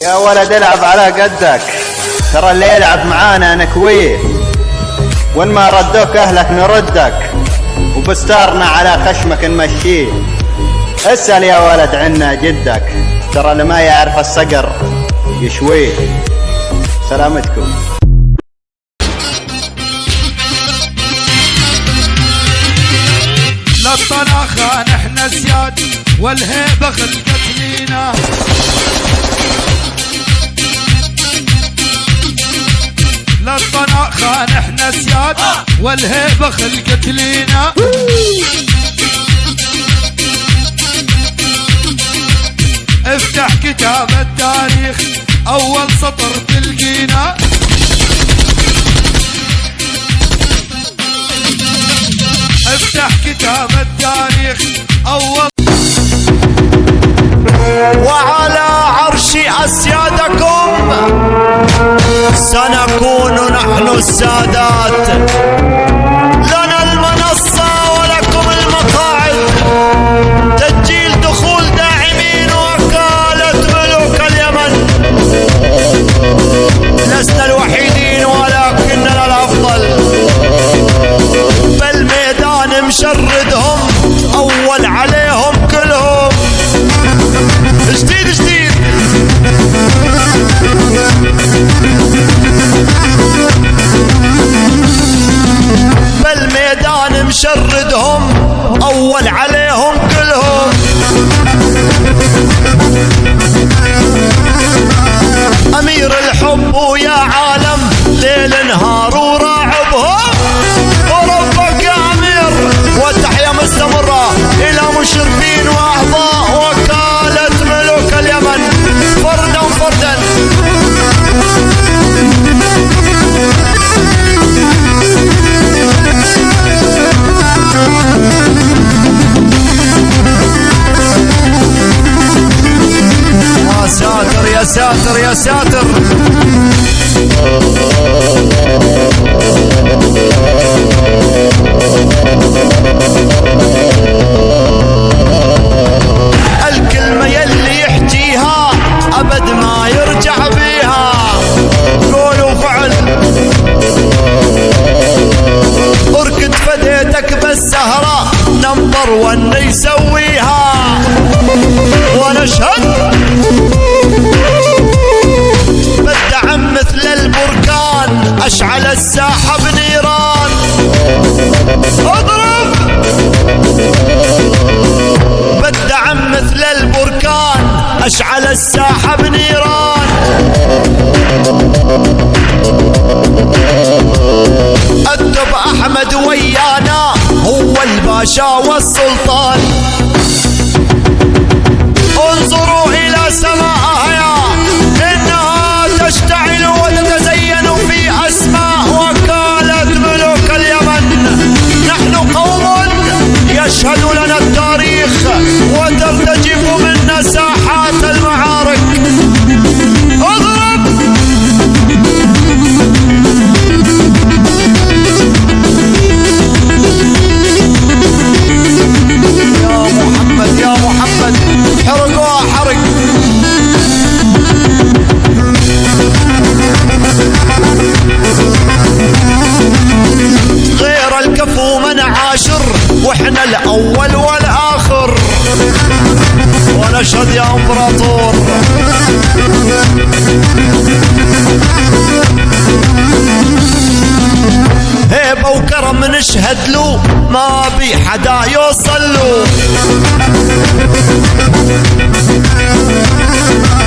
يا ولد العب على قدك، ترى اللي يلعب معانا نكويه، وان ما ردوك اهلك نردك، وبستارنا على خشمك نمشيه. اسأل يا ولد عنا جدك، ترى اللي ما يعرف الصقر يشويه. سلامتكم. للطناخة نحن زياد والهيبة خلقت لينا، للطناخة نحن زياد والهيبة خلقت لينا. افتح كتاب التاريخ اول سطر تلقينا، افتح كتاب التاريخ اول. وعلى عرش أسيادكم سنكون نحن السادات، لنا المنصة ولكم المقاعد، تسجيل دخول داعمين وكالة ملوك اليمن. لسنا الوحيدين ولكننا الأفضل، بالميدان مشردهم أول عليهم كلهم. جديد جديد بالميدان مشردهم أول عليهم كلهم. أمير الحب ويا عالم ليل نهار وراعبهم، وربك يا أمير والتحية مستمرة إلى مشرفين وأعضاء وكالة ملوك اليمن فردا فردا. يا ساتر يا ساتر يا ساتر. الكلمة يلي يحكيها أبد ما يرجع بيها، قول وفعل. اركد فديتك بالسهرة نمبر 1 يسويها. ونشهد بالدعم مثل البركان أشعل الساحة بنيران. اضرب بالدعم مثل البركان أشعل الساحة بنيران. الدب أحمد ويانا هو الباشا والسلطان. انظروا إلى سماءها إنها تشتعل وتتزين في أسماء وكالة ملوك اليمن. نحن قوم يشهد لنا التاريخ وترتجف منا ساحات المعارك. اضرب يا محمد يا محمد، حرقوها حرق. غير الكفو من عاشر واحنا الاول والاخر. ونشهد يا امبراطور هيبة وكرم نشهد له ما بي حدا يوصل له.